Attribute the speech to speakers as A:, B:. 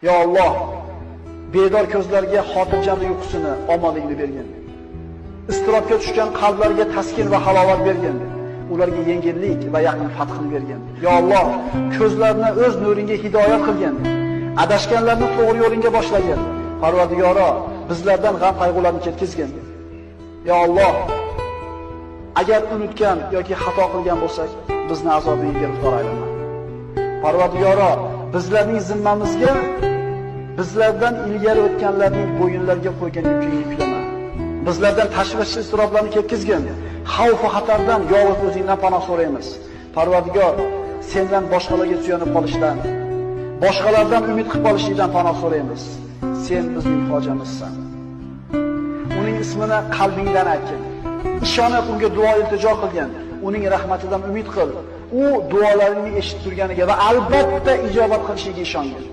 A: Ya Alloh, bedor ko'zlarga xotirjamlik uyqusini, omonlikni bergin. Iztirobga tushgan qalblarga taskin va halovat bergin. Ularga yengillik va yaqin fathini bergin. Ya Alloh, ko'zlarini o'z nuringga hidoyat qilgin. Adashganlarni to'g'ri yo'lingga boshlagin. Parvardigoro, bizlardan g'am qayg'ularni ketkizgin. Ya Alloh, agar unutgan yoki xato qilgan bo'lsak, bizni azobingga giriftor aylama. Parvardigoro, bizlarning zimmamizga bizlardan ilgari o'tganlarning bo'yinlariga qo'ygan yukini yuklama. Bizlardan tashvish iztiroblarni ketkizgin. Xavf va xatardan yolg'iz o'zingdan panoh so'raymiz. Parvardigor, sendan boshqalarga suyanib qolishdan, boshqalardan umid qilib qolishdan panoh so'raymiz. Sen bizning hojamizsan. Uning ismini qalbingdan aytgin. Ishonib unga duo iltijo qilgin. Uning rahmatidan umid qil. U duolaringni eshitib turganiga va albatta ijobat qilishiga ishongin.